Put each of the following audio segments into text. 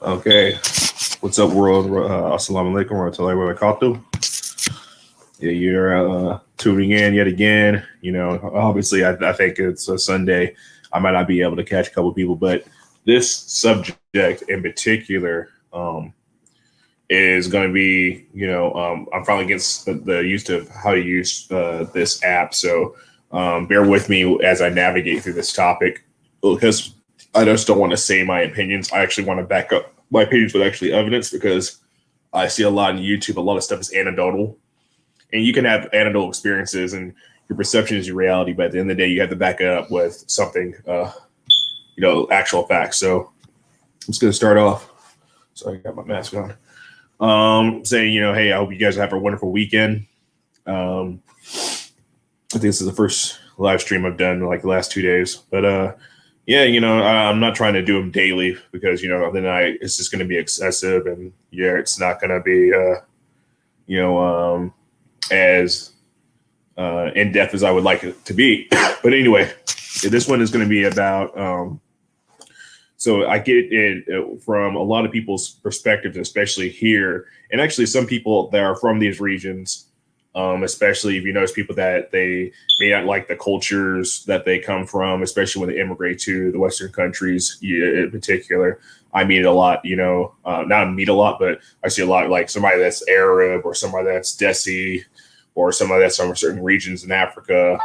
Okay, what's up, world? Assalamu alaikum warahmatullahi wabarakatuh. Yeah, you're tuning in yet again. You know, obviously, I think it's a Sunday. I might not be able to catch a couple people, but this subject in particular is going to be, I'm finally getting the use of how to use this app. So bear with me as I navigate through this topic because I just don't want to say my opinions. I actually want to back up my opinions with actually evidence because I see a lot on YouTube. A lot of stuff is anecdotal, and you can have anecdotal experiences, and your perception is your reality. But at the end of the day, you have to back it up with something, actual facts. So I'm just gonna start off. So I got my mask on. Saying, hey, I hope you guys have a wonderful weekend. I think this is the first live stream I've done in like the last 2 days, but yeah, I'm not trying to do them daily because, then it's just going to be excessive and it's not going to be, as in depth as I would like it to be. But anyway, this one is going to be about, so I get it from a lot of people's perspectives, especially here, and actually some people that are from these regions, especially if you notice people that they may not like the cultures that they come from, especially when they immigrate to the Western countries in particular. I meet a lot, not meet a lot, but I see a lot like somebody that's Arab or somebody that's Desi or somebody that's from certain regions in Africa,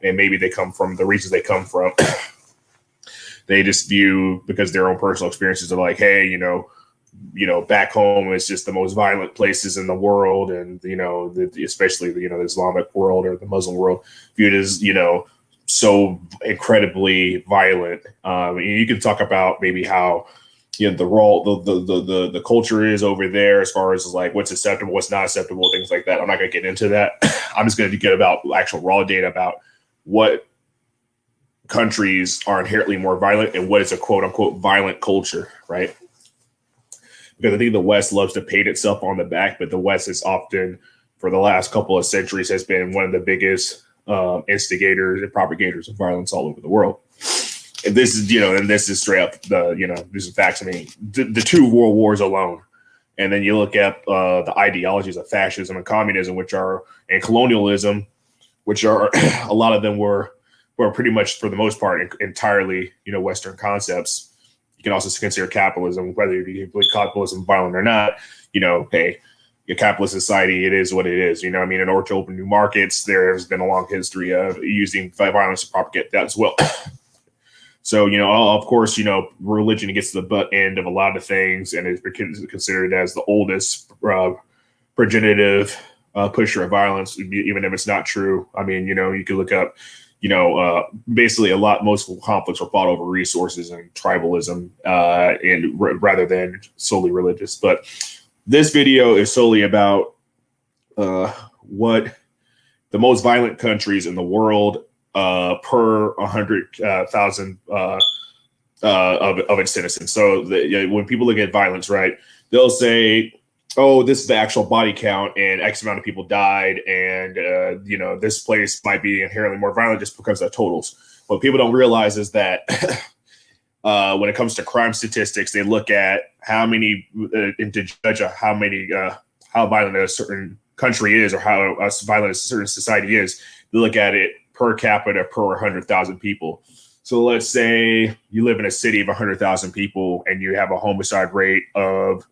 and maybe they come from the regions they come from. They just view, because their own personal experiences are like, hey, back home is just the most violent places in the world, and especially the Islamic world or the Muslim world viewed as so incredibly violent. You can talk about maybe how the role the culture is over there as far as like what's acceptable, what's not acceptable, things like that. I'm not gonna get into that. I'm just gonna get about actual raw data about what countries are inherently more violent and what is a quote unquote violent culture, right? Because I think the West loves to paint itself on the back, but the West is often, for the last couple of centuries, has been one of the biggest instigators and propagators of violence all over the world. And this is straight up these are facts. I mean, the two world wars alone, and then you look at the ideologies of fascism and communism, and colonialism, which are a lot of them were pretty much, for the most part, entirely Western concepts. You can also consider capitalism, whether you believe capitalism violent or not. Hey, your capitalist society, it is what it is. In order to open new markets, there has been a long history of using violence to propagate that as well. So, of course, religion gets to the butt end of a lot of things and is considered as the oldest progenitive pusher of violence, even if it's not true. I mean, you could look up basically most conflicts are fought over resources and tribalism, and rather than solely religious. But this video is solely about what the most violent countries in the world per 100,000 of its citizens. So when people look at violence, right, they'll say, oh, this is the actual body count and X amount of people died. And, this place might be inherently more violent just because of totals. What people don't realize is that when it comes to crime statistics, they look at how many, and to judge how violent a certain country is or how violent a certain society is, they look at it per capita per 100,000 people. So let's say you live in a city of 100,000 people and you have a homicide rate of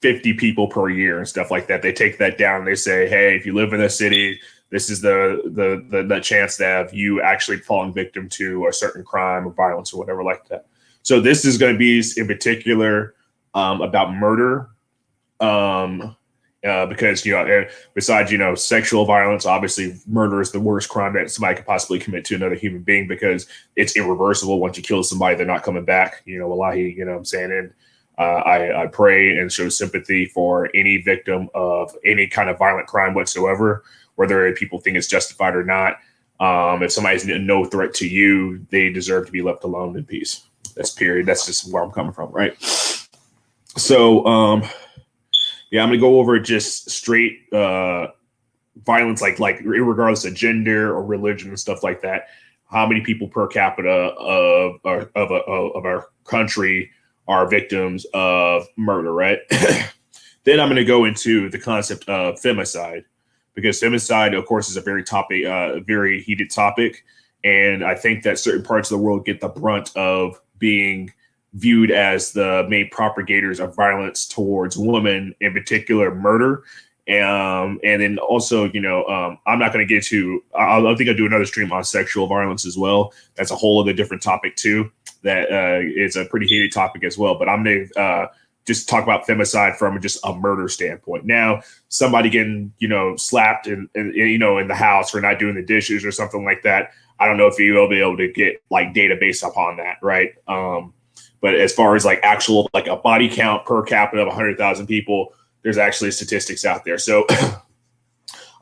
50 people per year and stuff like that. They take that down. They say, hey, if you live in a city, this is the chance that you actually falling victim to a certain crime or violence or whatever like that. So this is going to be in particular about murder, because besides sexual violence, obviously murder is the worst crime that somebody could possibly commit to another human being because it's irreversible. Once you kill somebody, they're not coming back. Wallahi, what I'm saying. And I pray and show sympathy for any victim of any kind of violent crime whatsoever, whether people think it's justified or not. If somebody's no threat to you, they deserve to be left alone in peace. That's period. That's just where I'm coming from, right? So, I'm going to go over just straight violence, like regardless of gender or religion and stuff like that. how many people per capita of our country are victims of murder, right? Then I'm going to go into the concept of femicide, because femicide, of course, is a very heated topic, and I think that certain parts of the world get the brunt of being viewed as the main propagators of violence towards women, in particular murder. And then also, I'm not going to get to, I think I'll do another stream on sexual violence as well. That's a whole other different topic too. That is a pretty heated topic as well. But I'm going to just talk about femicide from just a murder standpoint. Now, somebody getting, slapped in the house for not doing the dishes or something like that, I don't know if you'll be able to get like data based upon that, right? But as far as like actual, like a body count per capita of 100,000 people, there's actually statistics out there. So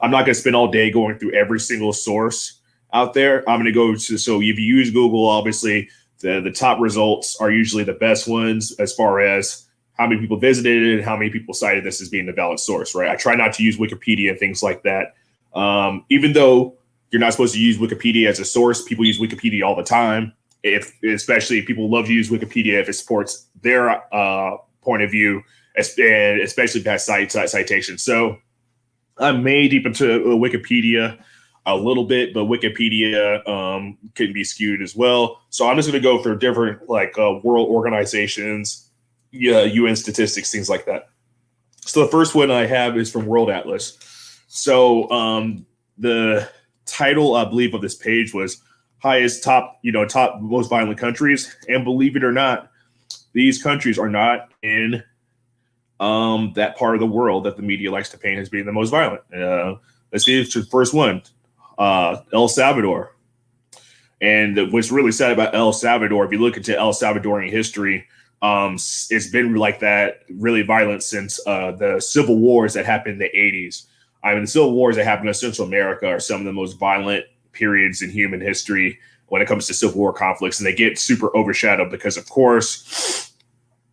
I'm not going to spend all day going through every single source out there. I'm going to go to, so if you use Google, obviously the top results are usually the best ones as far as how many people visited it and how many people cited this as being the valid source, right? I try not to use Wikipedia and things like that. Even though you're not supposed to use Wikipedia as a source, people use Wikipedia all the time. Especially people love to use Wikipedia if it supports their point of view, and especially if it has citations. So I'm made deep into Wikipedia a little bit, but Wikipedia can be skewed as well. So I'm just going to go through different world organizations, UN statistics, things like that. So the first one I have is from World Atlas. So the title, I believe, of this page was top most violent countries. And believe it or not, these countries are not in that part of the world that the media likes to paint as being the most violent. Let's see, it's the first one, El Salvador. And what's really sad about El Salvador, if you look into El Salvadorian history, it's been like that, really violent since the civil wars that happened in the 80s. I mean, the civil wars that happened in Central America are some of the most violent periods in human history when it comes to civil war conflicts, and they get super overshadowed because, of course,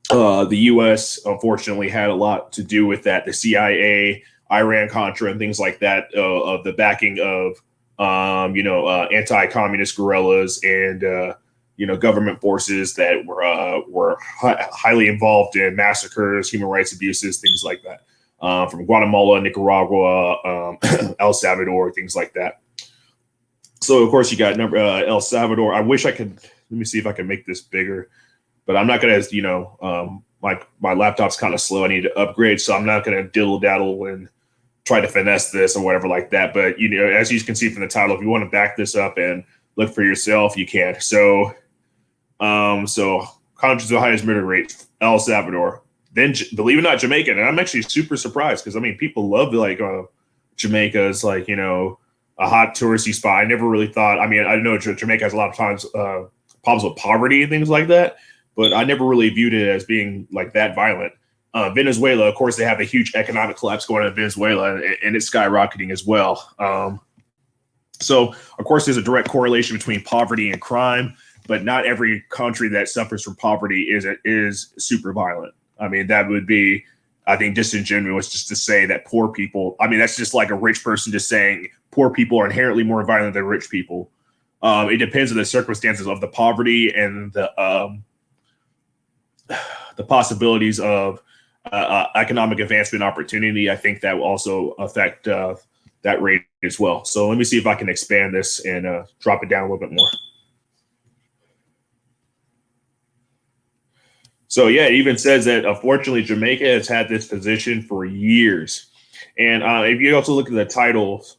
the U.S. unfortunately had a lot to do with that. The CIA, Iran-Contra, and things like that, of the backing of anti-communist guerrillas and government forces that were highly involved in massacres, human rights abuses, things like that, from Guatemala, Nicaragua, El Salvador, things like that. So, of course, you got El Salvador. I wish I could, let me see if I can make this bigger, but I'm not going to, my laptop's kind of slow. I need to upgrade, so I'm not going to diddle-daddle and try to finesse this or whatever like that. But, as you can see from the title, if you want to back this up and look for yourself, you can. So countries with the highest murder rate, El Salvador. Then, believe it or not, Jamaica. And I'm actually super surprised because, people love Jamaica as a hot touristy spot. I never really thought, I know Jamaica has a lot of times problems with poverty and things like that, but I never really viewed it as being like that violent. Venezuela, of course, they have a huge economic collapse going on in Venezuela, and it's skyrocketing as well. So, of course, there's a direct correlation between poverty and crime, but not every country that suffers from poverty is super violent. That would be, I think, disingenuous just to say that poor people, that's just like a rich person just saying poor people are inherently more violent than rich people. It depends on the circumstances of the poverty and the possibilities of economic advancement opportunity. I think that will also affect that rate as well. So let me see if I can expand this and drop it down a little bit more. So yeah, it even says that unfortunately Jamaica has had this position for years. And if you also look at the titles,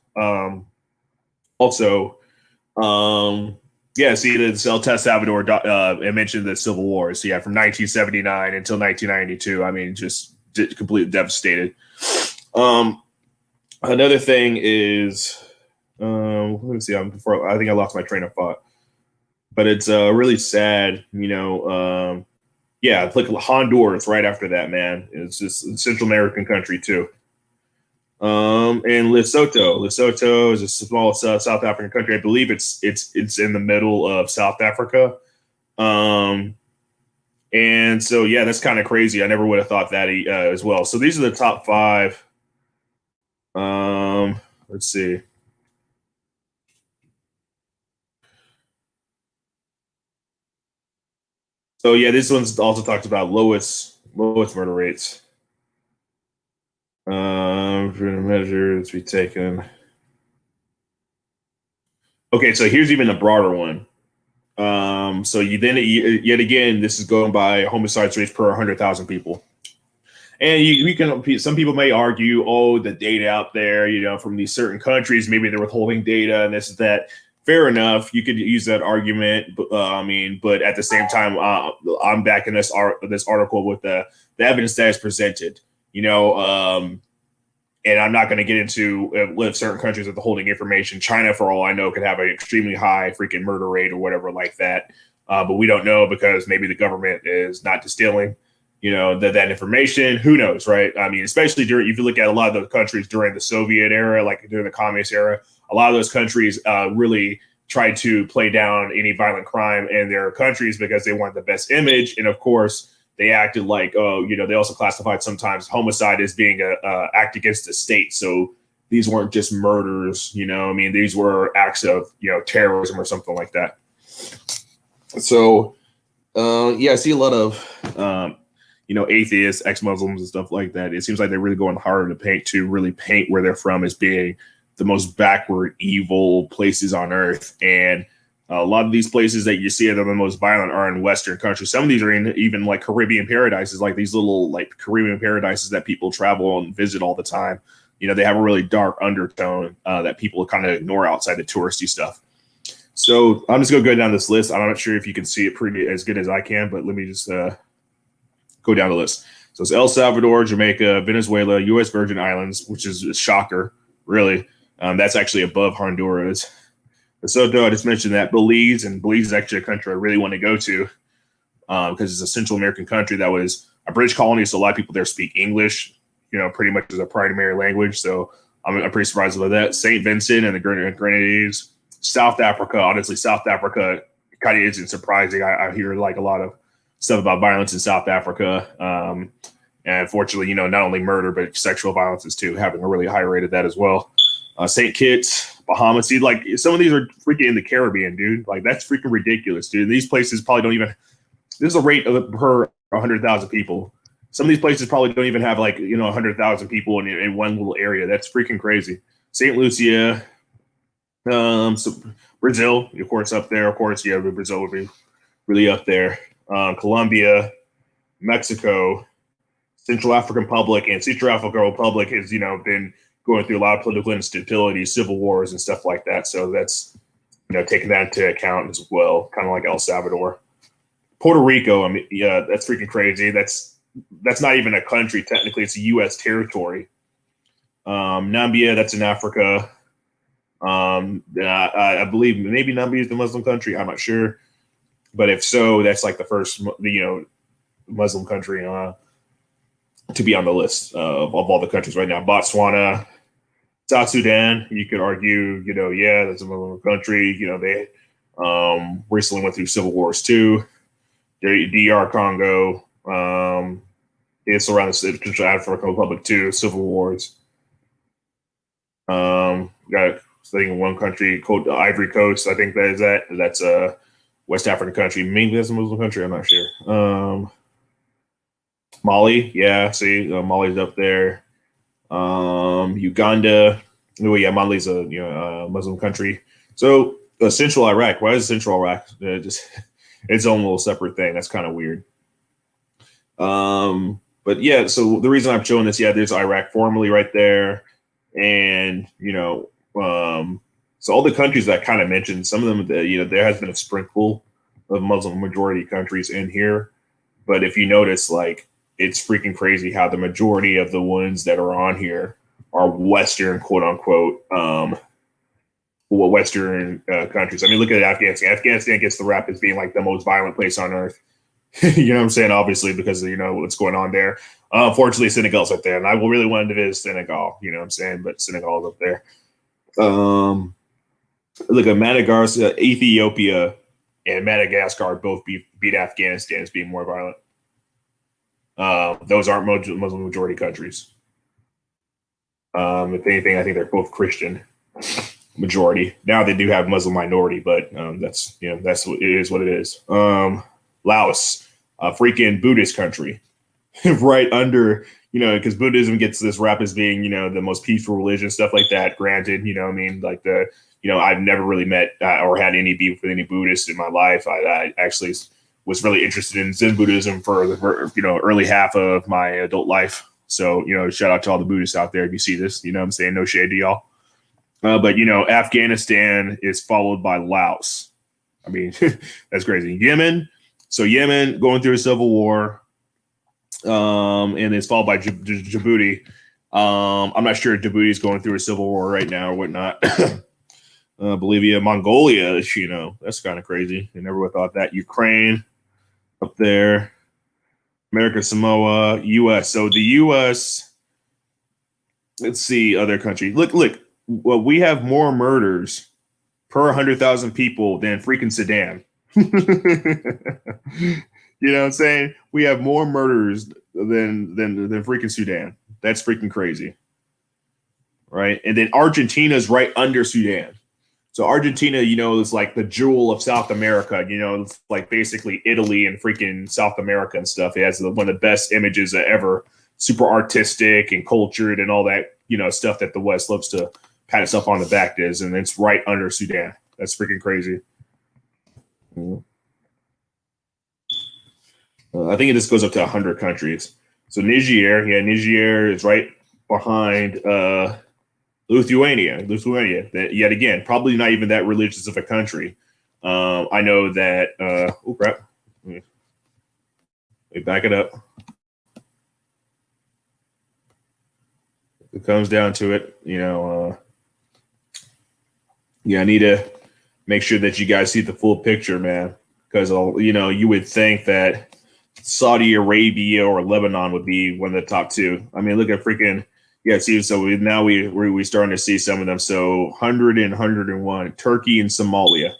see the El Salvador, it mentioned the Civil War. So yeah, from 1979 until 1992, just completely devastated. Another thing is, let me see, I think I lost my train of thought, but it's really sad, like Honduras right after that, man. It's just a Central American country too. And Lesotho is a small South African country. I believe it's in the middle of South Africa. And so, yeah, that's kind of crazy. I never would have thought that as well. So these are the top 5. Let's see. So yeah, this one's also talks about lowest murder rates. For the measures to be taken. Okay, so here's even a broader one. So you then yet again, this is going by homicides rates per 100,000 people. And you can, some people may argue, oh, the data out there, from these certain countries, maybe they're withholding data and this and that. Fair enough. You could use that argument. But, but at the same time, I'm backing this article with the evidence that is presented, and I'm not going to get into if certain countries are holding information. China, for all I know, could have an extremely high freaking murder rate or whatever like that. But we don't know because maybe the government is not distilling, that information. Who knows, right? I mean, especially if you look at a lot of those countries during the Soviet era, like during the communist era, a lot of those countries really tried to play down any violent crime in their countries because they want the best image. And of course, they acted like, they also classified sometimes homicide as being a act against the state. So these weren't just murders, these were acts of, terrorism or something like that. So, I see a lot of, atheists, ex-Muslims and stuff like that. It seems like they're really going harder to really paint where they're from as being the most backward, evil places on earth. And a lot of these places that you see that are the most violent are in Western countries. Some of these are in even like Caribbean paradises, like these little like Caribbean paradises that people travel and visit all the time. They have a really dark undertone that people kind of ignore outside the touristy stuff. So I'm just going to go down this list. I'm not sure if you can see it pretty as good as I can, but let me just go down the list. So it's El Salvador, Jamaica, Venezuela, U.S. Virgin Islands, which is a shocker, really. That's actually above Honduras. So I just mentioned that Belize is actually a country I really want to go to because it's a Central American country that was a British colony. So a lot of people there speak English, pretty much as a primary language. So I'm pretty surprised about that. St. Vincent and the Grenadines, South Africa. Honestly, South Africa kind of isn't surprising. I hear like a lot of stuff about violence in South Africa. And unfortunately, not only murder, but sexual violences too, having a really high rate of that as well. St. Kitts, Bahamas. See, like some of these are freaking in the Caribbean, dude. Like that's freaking ridiculous, dude. These places probably don't even. This is a rate of per 100,000 people. Some of these places probably don't even have like 100,000 people in one little area. That's freaking crazy. St. Lucia, so Brazil, of course, up there. Of course, yeah, Brazil would be really up there. Colombia, Mexico, Central African Republic, and Central African Republic has been going through a lot of political instability, civil wars, and stuff like that. So that's, taking that into account as well, kind of like El Salvador. Puerto Rico, that's freaking crazy. That's not even a country. Technically, it's a U.S. territory. Namibia, that's in Africa. I believe maybe Namibia is the Muslim country. I'm not sure. But if so, that's like the first, Muslim country to be on the list of all the countries right now. Botswana, South Sudan, you could argue, that's a Muslim country. They recently went through civil wars too. DR Congo, it's around the Central African Republic too, civil wars. Got I think one country called Ivory Coast. I think that's a West African country. Maybe that's a Muslim country. I'm not sure. Mali, yeah. See, Mali's up there. Uganda. Oh yeah, Mali's a Muslim country. So Central Iraq. Why is Central Iraq just its own little separate thing? That's kind of weird. But yeah. So the reason I'm showing this, there's Iraq formally right there, and so all the countries that I kind of mentioned, some of them, there has been a sprinkle of Muslim majority countries in here, but if you notice, like, it's freaking crazy how the majority of the ones that are on here are Western, quote unquote, Western countries. I mean, look at Afghanistan. Afghanistan gets the rap as being like the most violent place on earth. You know what I'm saying? Obviously, because what's going on there. Unfortunately, Senegal's up there, and I really wanted to visit Senegal. You know what I'm saying? But Senegal's up there. Look at Madagascar, Ethiopia, and Madagascar both beat Afghanistan as being more violent. Those aren't Muslim majority countries. If anything, I think they're both Christian majority. Now they do have Muslim minority, but that's what it is. Laos. a freaking Buddhist country, right under, because Buddhism gets this rap as being, the most peaceful religion, stuff like that. Granted, I mean, like I've never really met or had any beef with any Buddhists in my life. I actually was really interested in Zen Buddhism for the early half of my adult life. So, shout out to all the Buddhists out there if you see this, I'm saying, no shade to y'all. But, Afghanistan is followed by Laos. I mean, that's crazy. Yemen. So Yemen going through a civil war. And it's followed by Djibouti. I'm not sure if Djibouti is going through a civil war right now or whatnot. Bolivia, Mongolia, that's kind of crazy. I never would have thought that. Ukraine up there. America, Samoa, U.S. So the U.S., let's see, other countries. Look, well, we have more murders per 100,000 people than freaking Sudan. You know what I'm saying? We have more murders than freaking Sudan. That's freaking crazy. Right? And then Argentina's right under Sudan. So Argentina, is like the jewel of South America. It's like basically Italy and freaking South America and stuff. It has one of the best images ever. Super artistic and cultured and all that, stuff that the West loves to pat itself on the back is. And it's right under Sudan. That's freaking crazy. I think it just goes up to 100 countries. So Niger is right behind Lithuania. Yet again, probably not even that religious of a country. I know that. Oh crap! Let me back it up. It comes down to it, I need to make sure that you guys see the full picture, man, because you would think that Saudi Arabia or Lebanon would be one of the top two. I mean, look at freaking. Yeah, see, so we're starting to see some of them. So 100 and 101, Turkey and Somalia.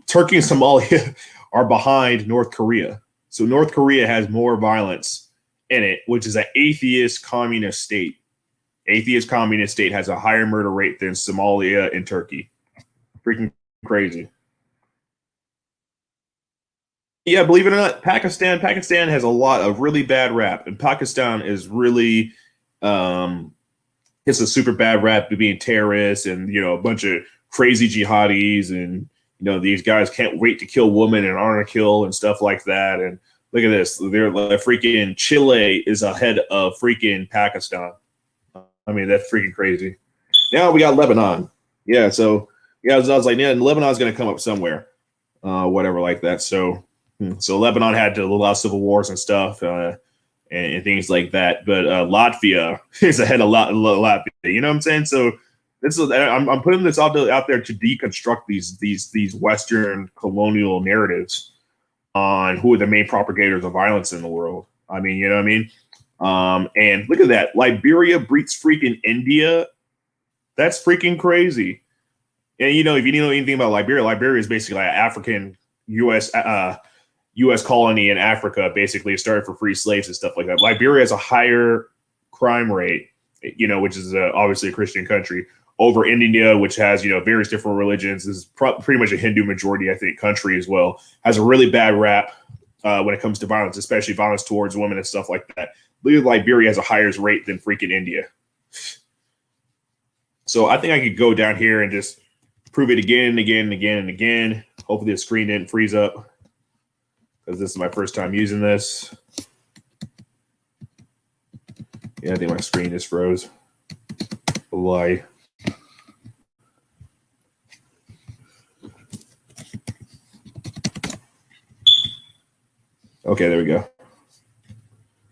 Turkey and Somalia are behind North Korea. So North Korea has more violence in it, which is an atheist communist state. Atheist communist state has a higher murder rate than Somalia and Turkey. Freaking crazy. Yeah, believe it or not, Pakistan has a lot of really bad rap, and Pakistan is really it's a super bad rap to being terrorists and a bunch of crazy jihadis, and these guys can't wait to kill women and honor kill and stuff like that. And look at this, they're like freaking Chile is ahead of freaking Pakistan. I mean, that's freaking crazy. Now we got Lebanon. Yeah, so I was like, yeah, Lebanon's gonna come up somewhere, whatever like that. So Lebanon had a lot of civil wars and stuff. And things like that, but Latvia is ahead of Latvia. You know what I'm saying? So this is I'm putting this out there to deconstruct these Western colonial narratives on who are the main propagators of violence in the world. I mean, you know what I mean? And look at that, Liberia beats freaking India. That's freaking crazy. And if you know anything about Liberia is basically like African U.S. colony in Africa, basically started for free slaves and stuff like that. Liberia has a higher crime rate, which is obviously a Christian country, over India, which has, various different religions. This is pretty much a Hindu majority, I think, country as well. Has a really bad rap when it comes to violence, especially violence towards women and stuff like that. Liberia has a higher rate than freaking India. So I think I could go down here and just prove it again and again and again and again. Hopefully the screen didn't freeze up, because this is my first time using this. Yeah, I think my screen just froze. Lie. Okay, there we go.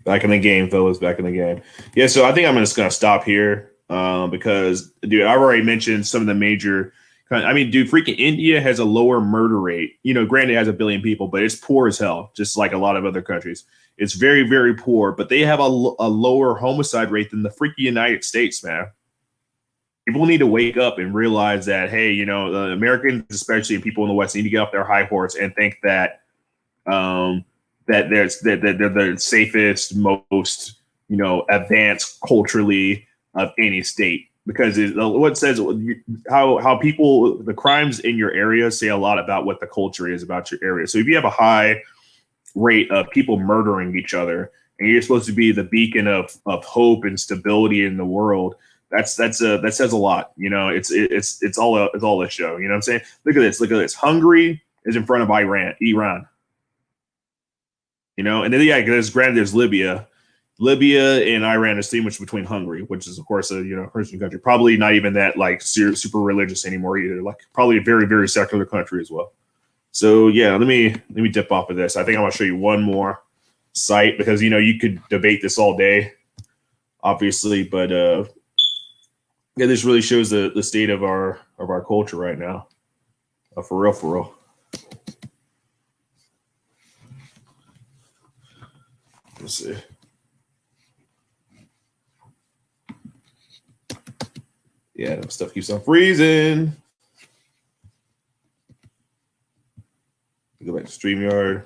Back in the game, fellas. Back in the game. Yeah, so I think I'm just going to stop here because, dude, I've already mentioned some of the major. I mean, dude, freaking India has a lower murder rate. Granted, it has 1 billion people, but it's poor as hell, just like a lot of other countries. It's very, very poor, but they have a lower homicide rate than the freaking United States, man. People need to wake up and realize that, hey, the Americans, especially people in the West, need to get off their high horse and think that that they're the safest, most, advanced culturally of any state. Because what says how the crimes in your area say a lot about what the culture is about your area. So if you have a high rate of people murdering each other, and you're supposed to be the beacon of hope and stability in the world. That says a lot. You know, it's all a show. You know what I'm saying? Look at this. Look at this. Hungary is in front of Iran. You know, and then there's Libya. Libya and Iran are sandwiched between Hungary, which is of course a Christian country, probably not even that like super religious anymore either. Like probably a very, very secular country as well. So yeah, let me dip off of this. I think I'm gonna show you one more site because you could debate this all day, obviously, but yeah, this really shows the state of our culture right now, for real, for real. Let's see. Yeah, that stuff keeps on freezing. Go back to StreamYard.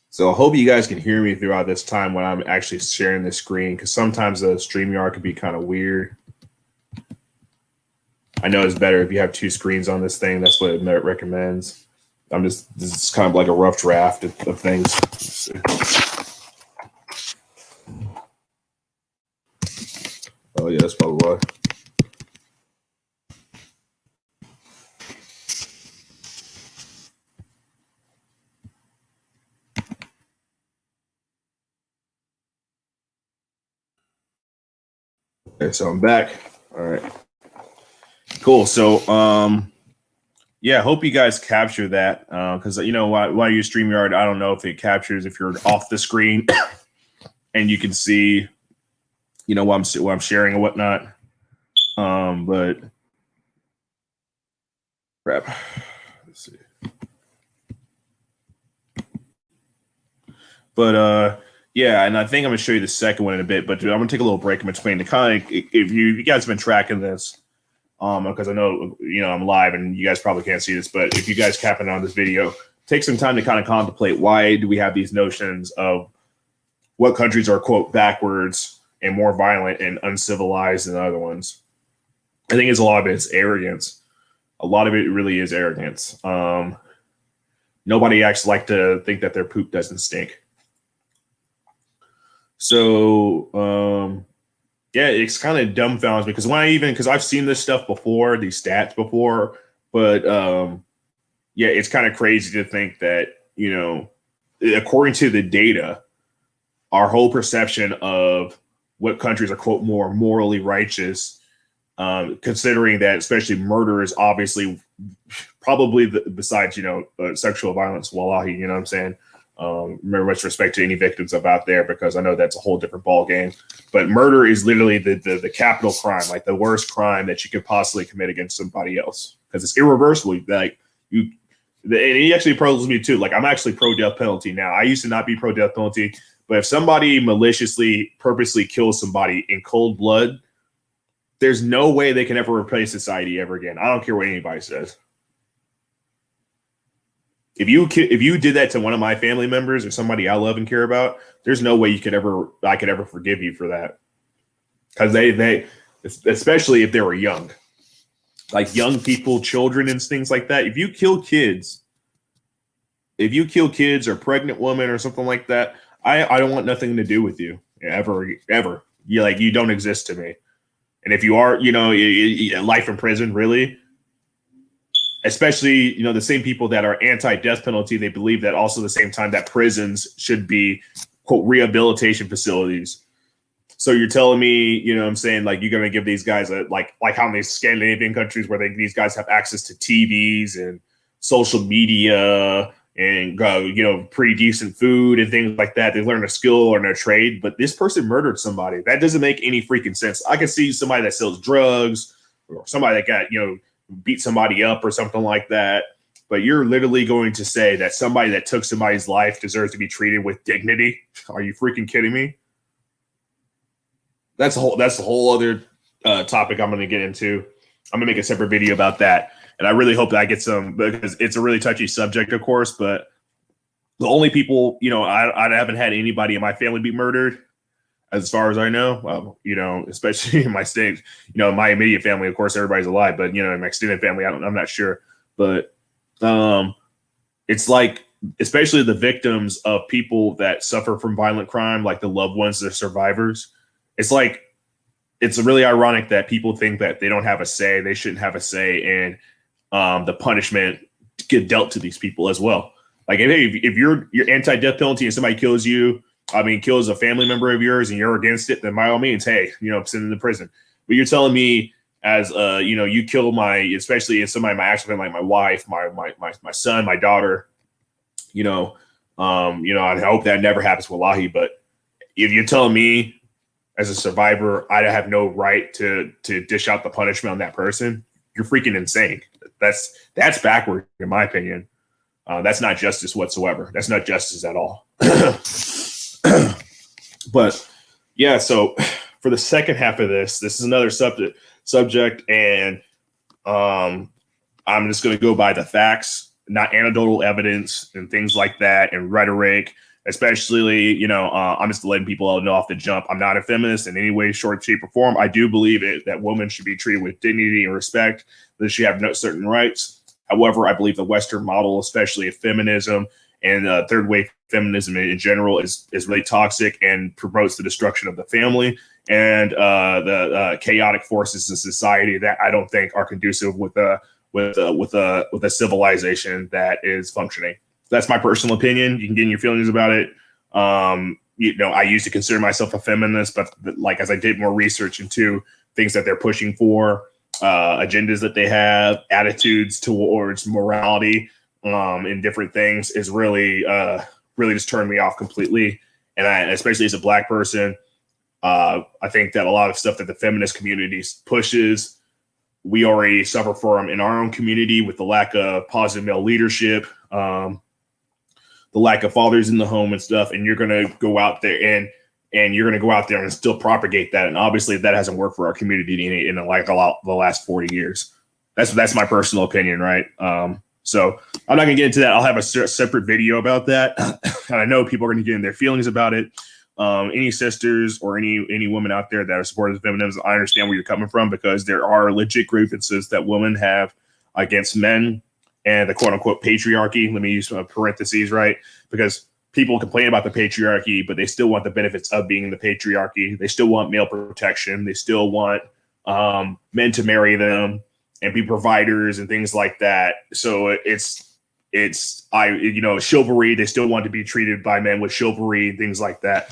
So I hope you guys can hear me throughout this time when I'm actually sharing the screen, because sometimes the StreamYard can be kind of weird. I know it's better if you have two screens on this thing. That's what it recommends. This is kind of like a rough draft of things. Oh yeah, that's probably why. Okay, so I'm back. All right. Cool. So yeah, I hope you guys capture that, because while you StreamYard, I don't know if it captures if you're off the screen and you can see what I'm sharing and whatnot. But crap. Let's see. But yeah, and I think I'm gonna show you the second one in a bit, but I'm gonna take a little break in between to kind of, if you guys have been tracking this, because I know I'm live and you guys probably can't see this, but if you guys capping on this video, take some time to kind of contemplate why do we have these notions of what countries are quote backwards and more violent and uncivilized than other ones. I think it's a lot of it's arrogance. A lot of it really is arrogance. Nobody actually like to think that their poop doesn't stink. So yeah, it's kind of dumbfounds me because I've seen this stuff before, these stats before, but yeah, it's kind of crazy to think that according to the data, our whole perception of what countries are quote more morally righteous, considering that especially murder is obviously probably besides sexual violence, wallahi, you know what I'm saying. Very much respect to any victims of out there, because I know that's a whole different ball game. But murder is literally the capital crime, like the worst crime that you could possibly commit against somebody else, because it's irreversible. Like and he actually pros me too. Like I'm actually pro death penalty now. I used to not be pro death penalty, but if somebody maliciously, purposely kills somebody in cold blood, there's no way they can ever replace society ever again. I don't care what anybody says. If you did that to one of my family members or somebody I love and care about, there's no way I could ever forgive you for that. Because they especially if they were young, like young people, children, and things like that. If you kill kids or pregnant women or something like that, I don't want nothing to do with you ever. You don't exist to me. And if you are, life in prison, really. Especially, the same people that are anti-death penalty, they believe that also at the same time that prisons should be, quote, rehabilitation facilities. So you're telling me, what I'm saying, like you're going to give these guys like how many Scandinavian countries where these guys have access to TVs and social media and, pretty decent food and things like that. They learn a skill or a trade, but this person murdered somebody. That doesn't make any freaking sense. I can see somebody that sells drugs or somebody that got, beat somebody up or something like that, but you're literally going to say that somebody that took somebody's life deserves to be treated with dignity? Are you freaking kidding me? That's a whole other topic I'm going to get into. I'm going to make a separate video about that, and I really hope that I get some, because it's a really touchy subject, of course, but the only people, I haven't had anybody in my family be murdered. as far as I know. You know, especially in my state, you know, my immediate family, of course, everybody's alive, but you know, in my extended family, I'm not sure. But it's like, especially the victims of people that suffer from violent crime, like the loved ones, the survivors. It's like, it's really ironic that people think that they don't have a say, they shouldn't have a say in the punishment get dealt to these people as well. Like, if you're anti-death penalty and somebody kills you, I mean, kills a family member of yours and you're against it, then by all means, hey, you know, send them to prison. But you're telling me, as you know, you kill my, especially in somebody, my actual family, like my wife, my son, my daughter, you know, I hope that never happens, wallahi. But if you're telling me as a survivor, I have no right to dish out the punishment on that person, you're freaking insane. That's backward, in my opinion. That's not justice whatsoever. That's not justice at all. But yeah, so for the second half of this is another subject, and I'm just going to go by the facts, not anecdotal evidence and things like that, and rhetoric. Especially, you know, I'm just letting people know off the jump, I'm not a feminist in any way, shape, or form. I do believe that women should be treated with dignity and respect, that she have no certain rights. However, I believe the Western model, especially of feminism and third wave feminism in general, is really toxic and promotes the destruction of the family and the chaotic forces in society that I don't think are conducive with a civilization that is functioning. That's my personal opinion. You can get in your feelings about it. You know, I used to consider myself a feminist, but like, as I did more research into things that they're pushing for, agendas that they have, attitudes towards morality, and different things, is really just turned me off completely. And especially as a Black person, I think that a lot of stuff that the feminist community pushes, we already suffer from in our own community, with the lack of positive male leadership, the lack of fathers in the home and stuff. And you're going to go out there and you're going to go out there and still propagate that. And obviously that hasn't worked for our community in like the last 40 years. That's my personal opinion. Right. So I'm not gonna get into that. I'll have a separate video about that. And I know people are going to get in their feelings about it. Any sisters or any women out there that are supportive of feminism, I understand where you're coming from, because there are legit grievances that women have against men and the quote unquote patriarchy. Let me use parentheses, right? Because people complain about the patriarchy, but they still want the benefits of being in the patriarchy. They still want male protection. They still want men to marry them and be providers and things like that. So it's chivalry. They still want to be treated by men with chivalry, things like that.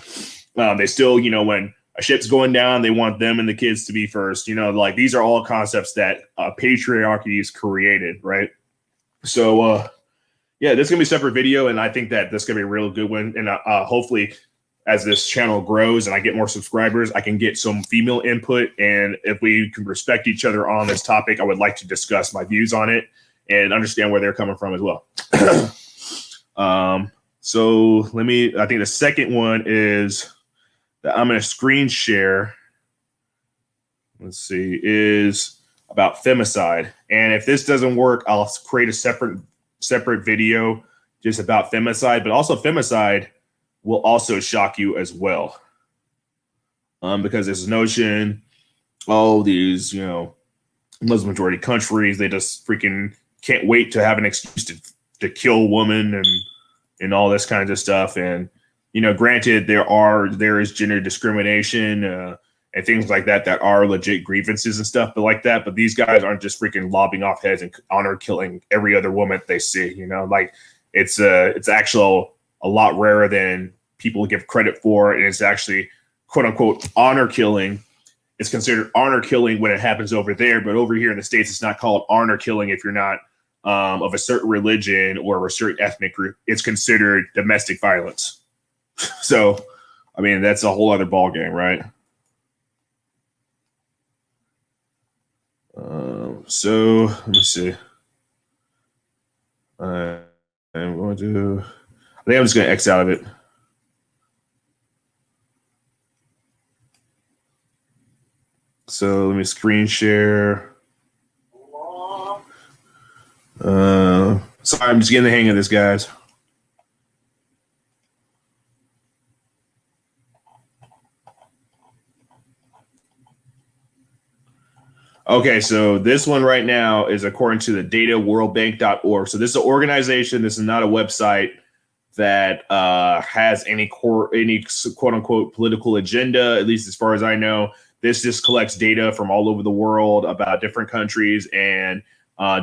They still, when a ship's going down, they want them and the kids to be first. Like, these are all concepts that patriarchy is created, right? So, yeah, this is gonna be a separate video, and I think that this is gonna be a real good one. And hopefully, as this channel grows and I get more subscribers, I can get some female input. And if we can respect each other on this topic, I would like to discuss my views on it and understand where they're coming from as well. So I think the second one is that I'm going to screen share. Let's see, is about femicide. And if this doesn't work, I'll create a separate video just about femicide, but also femicide will also shock you as well. Because there's a notion, these, Muslim majority countries, they just freaking can't wait to have an excuse to kill women and all this kinds of stuff. And, granted, there is gender discrimination and things like that are legit grievances and stuff, but these guys aren't just freaking lobbing off heads and honor killing every other woman they see. Like, it's actual a lot rarer than people give credit for, and it's actually quote unquote honor killing. It's considered honor killing when it happens over there, but over here in the States, it's not called honor killing if you're not of a certain religion or a certain ethnic group. It's considered domestic violence. So, I mean, that's a whole other ballgame, right? So let me see. I'm just going to X out of it. So let me screen share. Sorry, I'm just getting the hang of this, guys. Okay, so this one right now is according to the dataworldbank.org. So this is an organization. This is not a website that has any quote unquote political agenda, at least as far as I know. This just collects data from all over the world about different countries and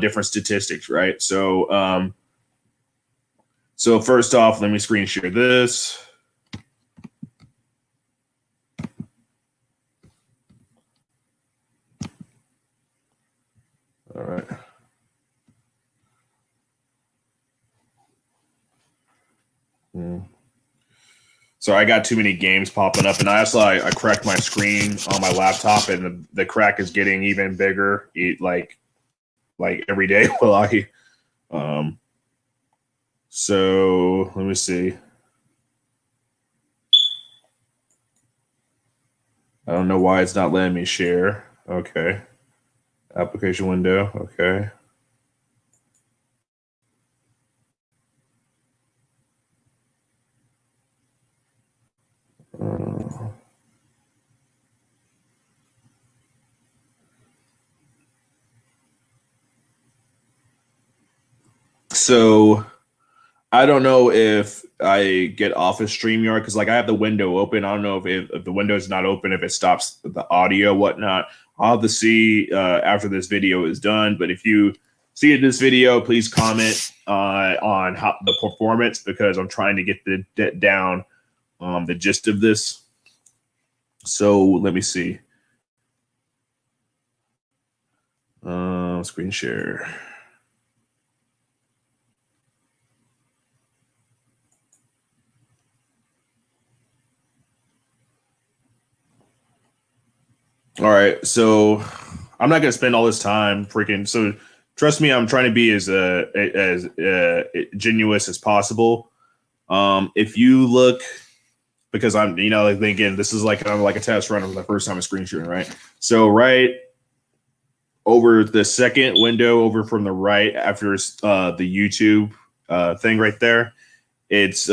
different statistics, right? So, so first off, let me screen share this. All right. So I got too many games popping up, and I cracked my screen on my laptop, and the crack is getting even bigger, like every day. So let me see. I don't know why it's not letting me share. Okay. Application window. Okay. So I don't know if I get off of StreamYard because like I have the window open. I don't know if the window is not open, if it stops the audio, whatnot. I'll have to see after this video is done. But if you see this video, please comment on how the performance, because I'm trying to get down the gist of this. So let me see. Screen share. All right, so I'm not gonna spend all this time freaking. So trust me, I'm trying to be as genuous as possible. If you look, because I'm, like again, this is like a test run of the first time I'm screen sharing, right? So right over the second window over from the right after the YouTube thing right there, it's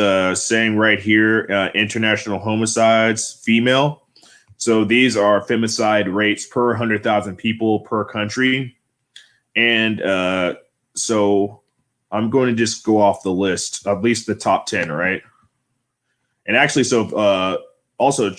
saying right here, international homicides, female. So these are femicide rates per 100,000 people per country. And so I'm going to just go off the list, at least the top 10, right? And actually, so also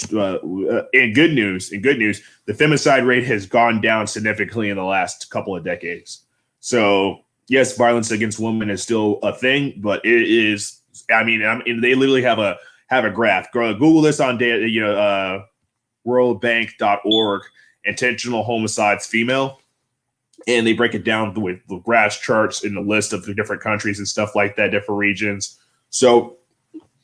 in good news, the femicide rate has gone down significantly in the last couple of decades. So yes, violence against women is still a thing, but it is, I mean, they literally have a graph. Google this on data, worldbank.org, intentional homicides female, and they break it down with graphs, charts, in the list of the different countries and stuff like that, different regions. So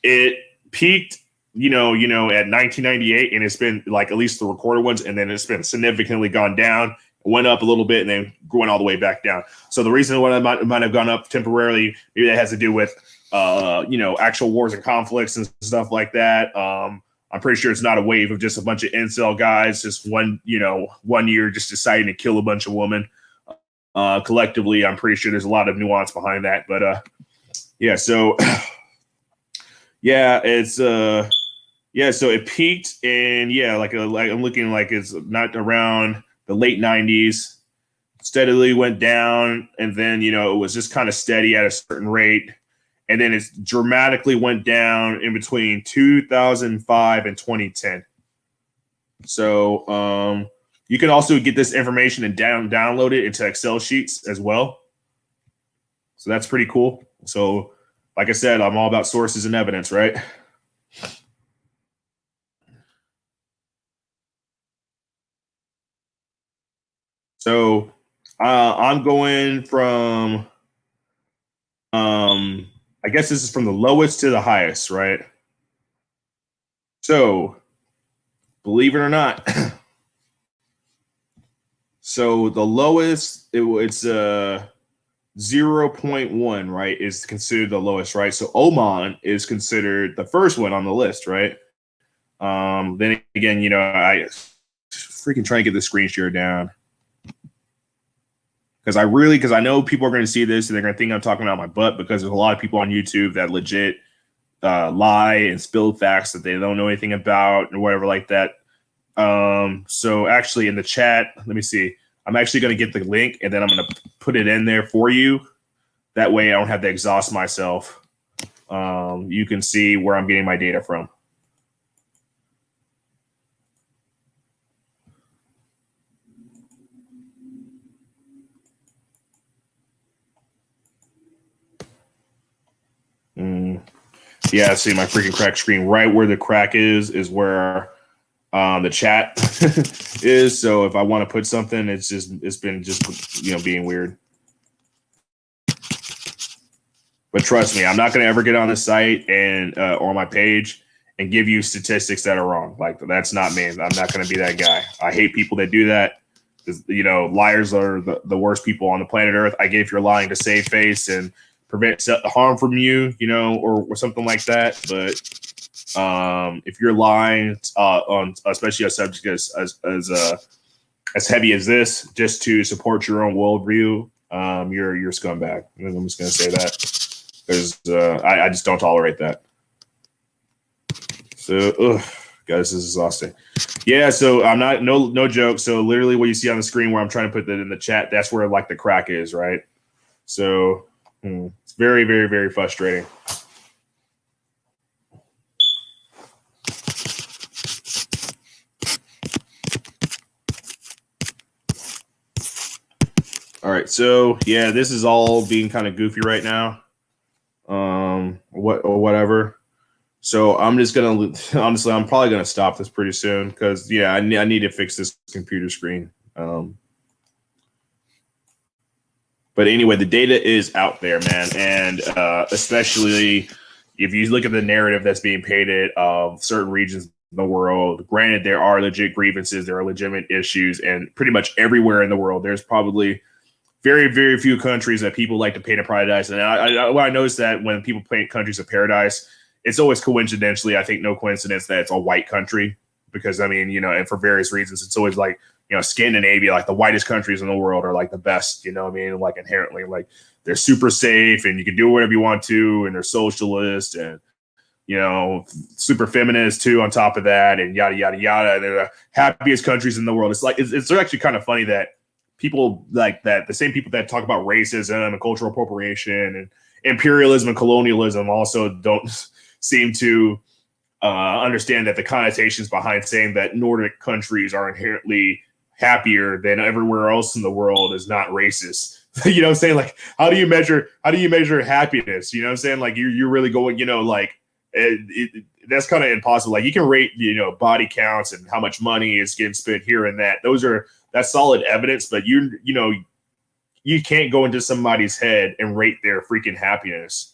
it peaked, at 1998, and it's been like at least the recorded ones, and then it's been significantly gone down, went up a little bit, and then going all the way back down. So the reason why it might have gone up temporarily, maybe that has to do with actual wars and conflicts and stuff like that. I'm pretty sure it's not a wave of just a bunch of incel guys, just one year just deciding to kill a bunch of women. Collectively, I'm pretty sure there's a lot of nuance behind that. But yeah, so yeah, it's so it peaked, and yeah, like I'm looking like it's not around the late 90s, steadily went down, and then it was just kind of steady at a certain rate. And then it dramatically went down in between 2005 and 2010. So you can also get this information and download it into Excel sheets as well. So that's pretty cool. So like I said, I'm all about sources and evidence, right? So I'm going from I guess this is from the lowest to the highest, right? So, believe it or not, so the lowest, it's 0.1, right, is considered the lowest, right? So Oman is considered the first one on the list, right? Then again, I freaking try and get the screen share down. Because I know people are going to see this and they're going to think I'm talking about my butt, because there's a lot of people on YouTube that legit lie and spill facts that they don't know anything about or whatever like that. So actually in the chat, let me see. I'm actually going to get the link and then I'm going to put it in there for you. That way I don't have to exhaust myself. You can see where I'm getting my data from. Yeah, see my freaking crack screen. Right where the crack is where the chat is. So if I want to put something, it's been just being weird. But trust me, I'm not going to ever get on the site and or my page and give you statistics that are wrong. Like, that's not me. I'm not going to be that guy. I hate people that do that. Liars are the worst people on the planet Earth. I get if you're lying to save face and prevent harm from you, or something like that. But if you're lying on especially a subject as heavy as this, just to support your own worldview, you're a scumbag. I'm just going to say that, because I just don't tolerate that. So, guys, this is exhausting. Yeah, so I'm not no joke. So literally, what you see on the screen where I'm trying to put that in the chat, that's where like the crack is, right? So it's very, very, very frustrating. All right, so yeah, this is all being kind of goofy right now. Whatever. So I'm just gonna honestly, I'm probably gonna stop this pretty soon because I need to fix this computer screen. But anyway, the data is out there, man, and especially if you look at the narrative that's being painted of certain regions in the world. Granted, there are legit grievances, there are legitimate issues, and pretty much everywhere in the world, there's probably very, very few countries that people like to paint a paradise. And I noticed that when people paint countries of paradise, it's always coincidentally, I think no coincidence that it's a white country, because and for various reasons, it's always like, Scandinavia, like the whitest countries in the world are like the best, like inherently, like they're super safe and you can do whatever you want to, and they're socialist and, super feminist too, on top of that, and yada, yada, yada. They're the happiest countries in the world. It's like, it's actually kind of funny that people like that, the same people that talk about racism and cultural appropriation and imperialism and colonialism, also don't seem to understand that the connotations behind saying that Nordic countries are inherently happier than everywhere else in the world is not racist. You know what I'm saying? Like, how do you measure happiness? You know what I'm saying? Like, you're really going, that's kind of impossible. Like, you can rate, body counts and how much money is getting spent here and that. That's solid evidence, but you can't go into somebody's head and rate their freaking happiness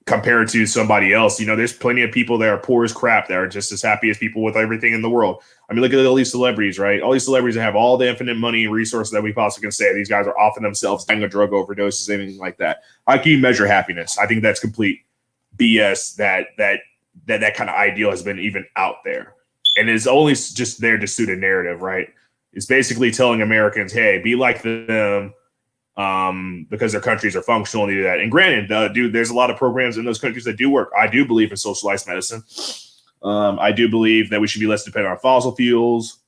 compared to somebody else. There's plenty of people that are poor as crap that are just as happy as people with everything in the world. I mean, look at all these celebrities, right? All these celebrities that have all the infinite money and resources that we possibly can say. These guys are offing themselves, dying of drug overdoses, anything like that. How can you measure happiness? I think that's complete BS. That kind of ideal has been even out there, and is only just there to suit a narrative, right? It's basically telling Americans, hey, be like them, because their countries are functional and do that. And granted, dude, there's a lot of programs in those countries that do work. I do believe in socialized medicine. I do believe that we should be less dependent on fossil fuels.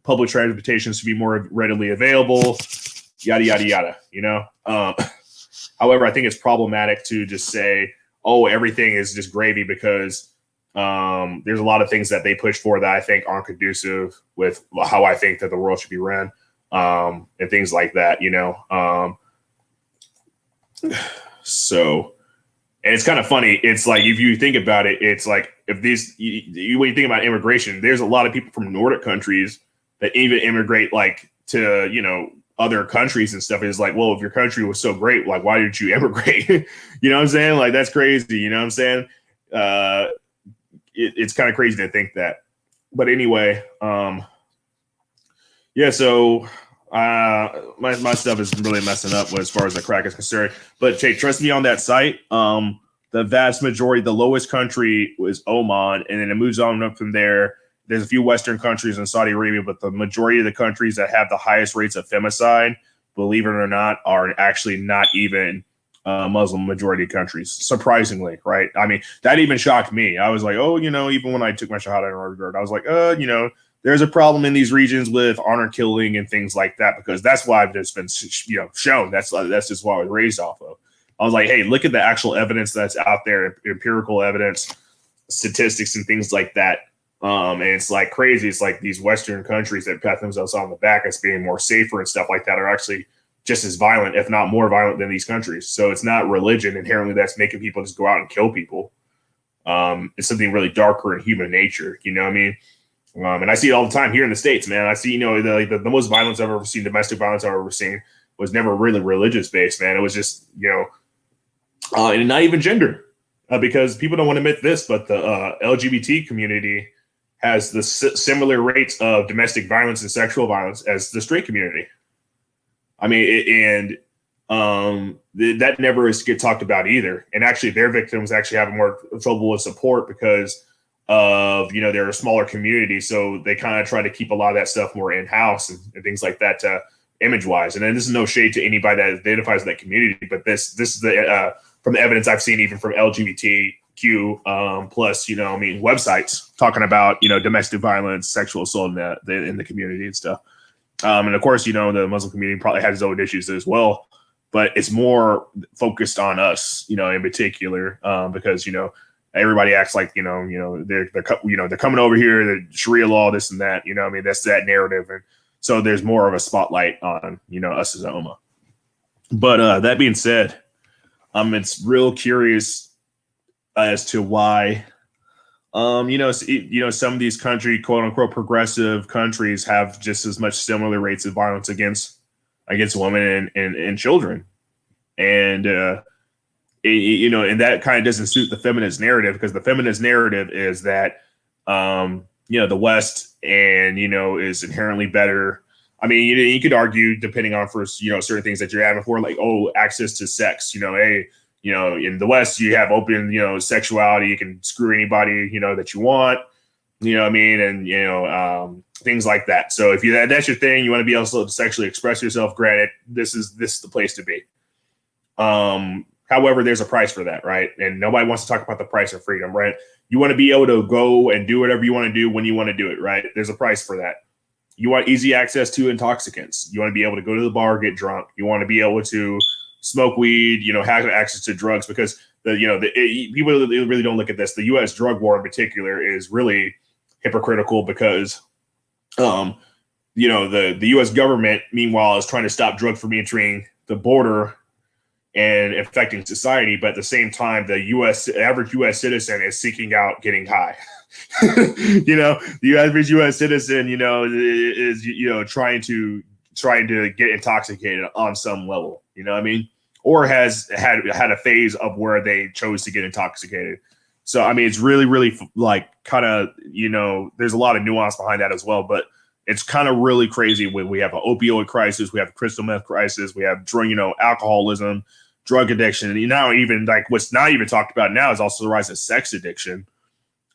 Public transportation should be more readily available. Yada, yada, yada, However, I think it's problematic to just say, oh, everything is just gravy, because there's a lot of things that they push for that I think aren't conducive with how I think that the world should be ran, and things like that, So, and it's kind of funny. It's like, if you think about it, it's like, if when you think about immigration, there's a lot of people from Nordic countries that even immigrate like to, other countries and stuff. Is like, well, if your country was so great, like, why didn't you immigrate? You know what I'm saying? Like, that's crazy. You know what I'm saying? It's kind of crazy to think that. But anyway, yeah, so my stuff is really messing up as far as the crack is concerned. But Jake, trust me on that site. The vast majority, the lowest country was Oman, and then it moves on up from there. There's a few Western countries in Saudi Arabia, but the majority of the countries that have the highest rates of femicide, believe it or not, are actually not even Muslim majority countries, surprisingly, right? I mean, that even shocked me. I was like, oh, even when I took my Shahada in regard, I was like, there's a problem in these regions with honor killing and things like that, because that's why I've just been, shown. That's just what I was raised off of. I was like, hey, look at the actual evidence that's out there, empirical evidence, statistics, and things like that. And it's like crazy. It's like these Western countries that pat themselves on the back as being more safer and stuff like that are actually just as violent, if not more violent, than these countries. So it's not religion inherently that's making people just go out and kill people. It's something really darker in human nature. You know what I mean? And I see it all the time here in the States, man. I see, the most violence I've ever seen, domestic violence I've ever seen, was never really religious based, man. It was just, and not even gender, because people don't want to admit this, but the LGBT community has the similar rates of domestic violence and sexual violence as the straight community. I mean, that never is get talked about either. And actually, their victims actually have more trouble with support because of, they're a smaller community. So they kind of try to keep a lot of that stuff more in-house and things like that, image-wise. And then this is no shade to anybody that identifies that community, but this is the from the evidence I've seen, even from LGBTQ plus, websites talking about, domestic violence, sexual assault in the community and stuff. And of course, the Muslim community probably has its own issues as well, but it's more focused on us, in particular, because, everybody acts like, they're coming over here, the Sharia law, this and that, that's that narrative. And so there's more of a spotlight on, us as a Ummah. But that being said, it's real curious as to why, some of these country, quote unquote, progressive countries have just as much similar rates of violence against women and children. And, and that kind of doesn't suit the feminist narrative, because the feminist narrative is that, the West and, is inherently better. I mean, you could argue, depending on certain things that you're having for, like, access to sex, hey, in the West, you have open, sexuality. You can screw anybody, that you want, what I mean? And, things like that. So if that's your thing, you want to be able to sexually express yourself, granted, this is the place to be. However, there's a price for that, right? And nobody wants to talk about the price of freedom, right? You want to be able to go and do whatever you want to do when you want to do it, right? There's a price for that. You want easy access to intoxicants. You want to be able to go to the bar, get drunk. You want to be able to smoke weed, have access to drugs, because people really don't look at this. The U.S. drug war in particular is really hypocritical, because, the U.S. government, meanwhile, is trying to stop drugs from entering the border and affecting society. But at the same time, the average U.S. citizen is seeking out getting high. The average U.S. citizen, is, trying to get intoxicated on some level, what I mean? Or has had a phase of where they chose to get intoxicated. So, I mean, it's really, really like kind of, there's a lot of nuance behind that as well, but it's kind of really crazy when we have an opioid crisis, we have a crystal meth crisis, we have alcoholism, drug addiction, and now even like what's not even talked about now is also the rise of sex addiction.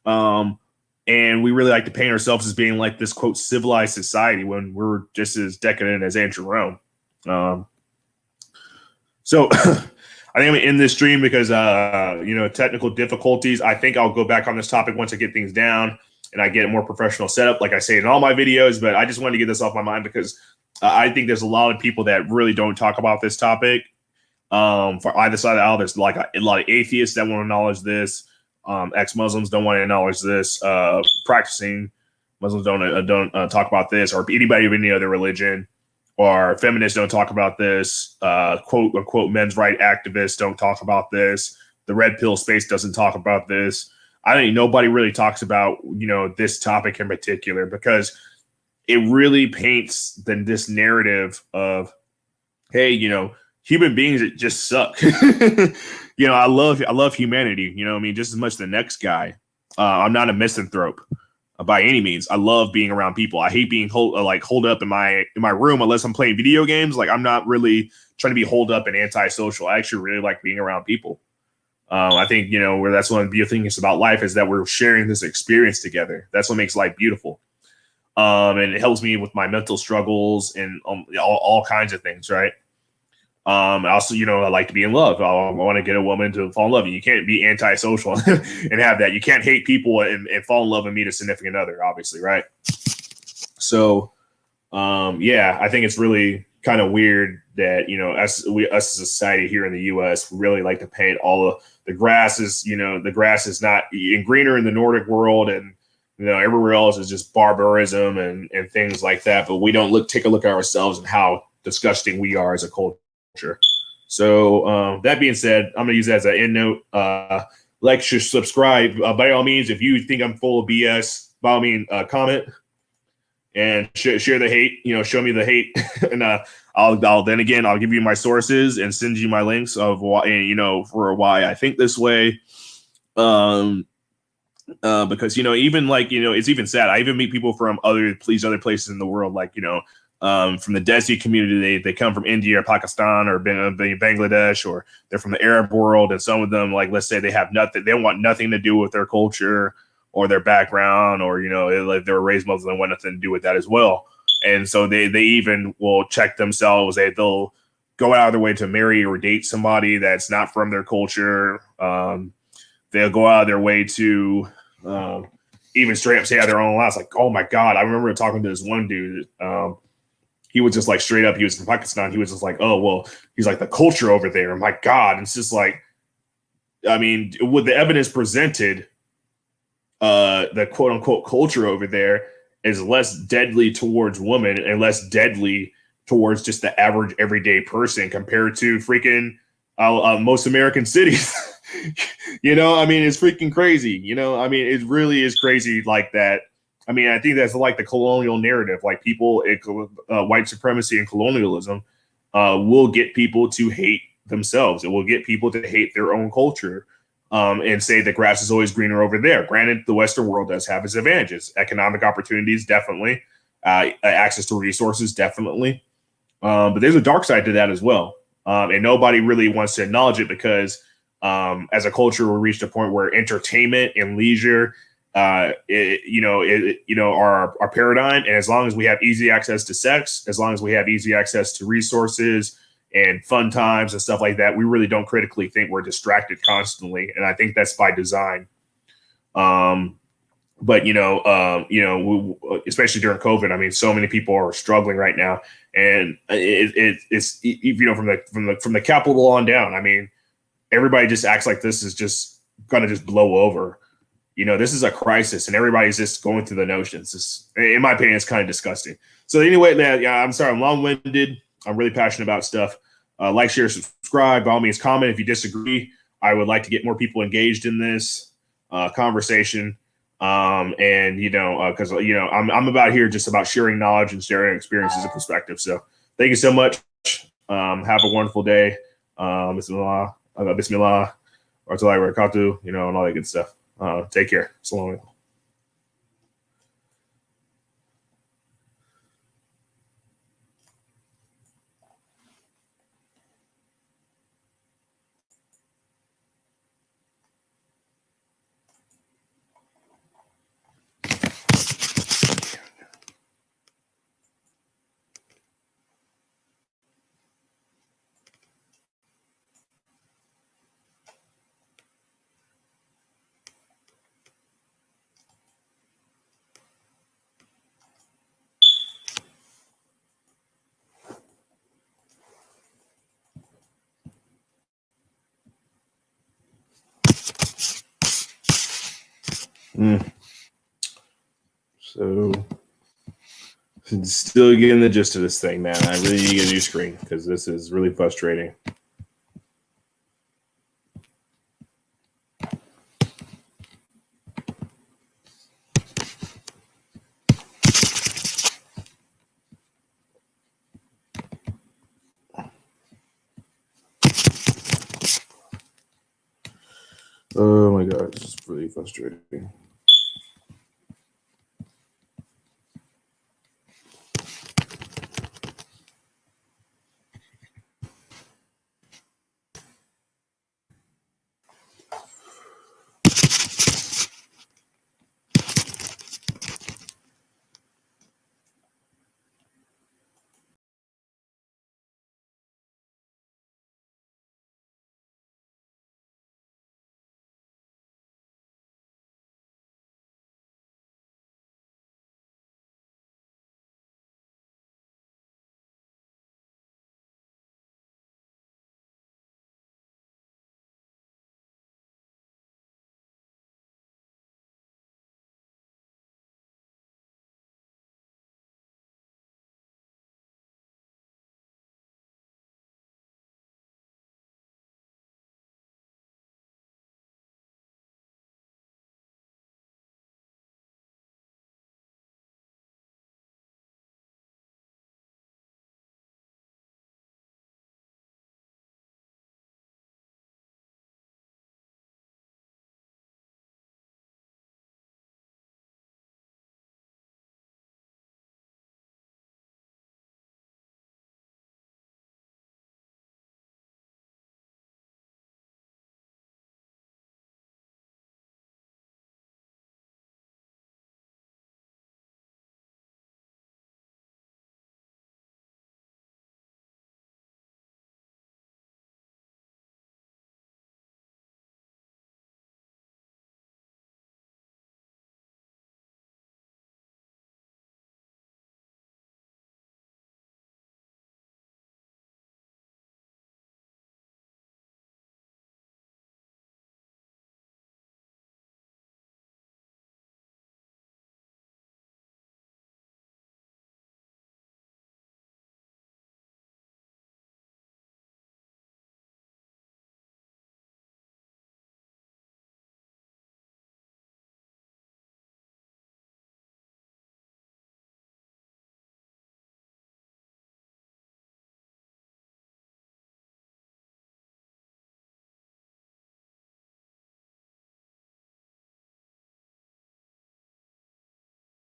And we really like to paint ourselves as being like this, quote, civilized society, when we're just as decadent as ancient Rome. So I think I'm going to end this stream because, technical difficulties. I think I'll go back on this topic once I get things down and I get a more professional setup, like I say in all my videos. But I just wanted to get this off my mind because I think there's a lot of people that really don't talk about this topic. For either side of the aisle, there's like a lot of atheists that want to acknowledge this. Ex-Muslims don't want to acknowledge this. Practicing Muslims don't talk about this, or anybody of any other religion, or feminists don't talk about this. Quote unquote men's right activists don't talk about this. The red pill space doesn't talk about this. I think nobody really talks about this topic in particular, because it really paints this narrative of, hey, human beings that just suck. I love humanity, I mean, just as much as the next guy. I'm not a misanthrope by any means. I love being around people. I hate being holed up in my room unless I'm playing video games. Like, I'm not really trying to be holed up and antisocial. I actually really like being around people. I think, where that's one of the beautiful things about life is that we're sharing this experience together. That's what makes life beautiful. And it helps me with my mental struggles and all kinds of things, right? Also, I like to be in love. I want to get a woman to fall in love. And you can't be antisocial and have that. You can't hate people and fall in love and meet a significant other, obviously, right? So yeah, I think it's really kind of weird that us as a society here in the U.S. really like to paint all of the grass is the grass is not greener in the Nordic world, and everywhere else is just barbarism and things like that. But we don't take a look at ourselves and how disgusting we are as a culture. So that being said, I'm gonna use that as an end note. Like, subscribe by all means. If you think I'm full of BS, by all means, comment and share the hate. Show me the hate, and I'll then again I'll give you my sources and send you my links of why for why I think this way. Because even it's even sad. I even meet people from other places in the world, like from the Desi community. They come from India or Pakistan or Bangladesh, or they're from the Arab world, and some of them, like, let's say, they want nothing to do with their culture or their background, or like they were raised Muslim and want nothing to do with that as well. And so they even will check themselves. They'll go out of their way to marry or date somebody that's not from their culture. They'll go out of their way to even straight up say out their own lives. Like, oh my God, I remember talking to this one dude. He was just like straight up, he was from Pakistan. He was just like, oh, well, he's like, the culture over there. My God. And it's just like, I mean, with the evidence presented, the quote unquote culture over there is less deadly towards women and less deadly towards just the average everyday person compared to freaking most American cities. I mean, it's freaking crazy. I mean, it really is crazy like that. I mean, I think that's like the colonial narrative, like people, white supremacy and colonialism will get people to hate themselves. It will get people to hate their own culture. And say the grass is always greener over there. Granted, the Western world does have its advantages. Economic opportunities, definitely. Access to resources, definitely. But there's a dark side to that as well. And nobody really wants to acknowledge it because as a culture, we reached a point where entertainment and leisure, are our paradigm. And as long as we have easy access to sex, as long as we have easy access to resources and fun times and stuff like that, we really don't critically think. We're distracted constantly, and I think that's by design. But especially during COVID, I mean, so many people are struggling right now, and it's from the capital on down. I mean, everybody just acts like this is just gonna just blow over. This is a crisis, and everybody's just going through the notions. In my opinion, it's kind of disgusting. So anyway, man, yeah, I'm sorry, I'm long-winded. I'm really passionate about stuff. Like, share, subscribe. By all means, comment if you disagree. I would like to get more people engaged in this conversation. Because I'm about here just about sharing knowledge and sharing experiences and perspectives. So thank you so much. Have a wonderful day. Bismillah, Bismillah, Warahmatullahi Wabarakatuh, and all that good stuff. Take care. Assalamu alaikum. So, still getting the gist of this thing, man. I really need to get a new screen because this is really frustrating. Oh my God, this is really frustrating.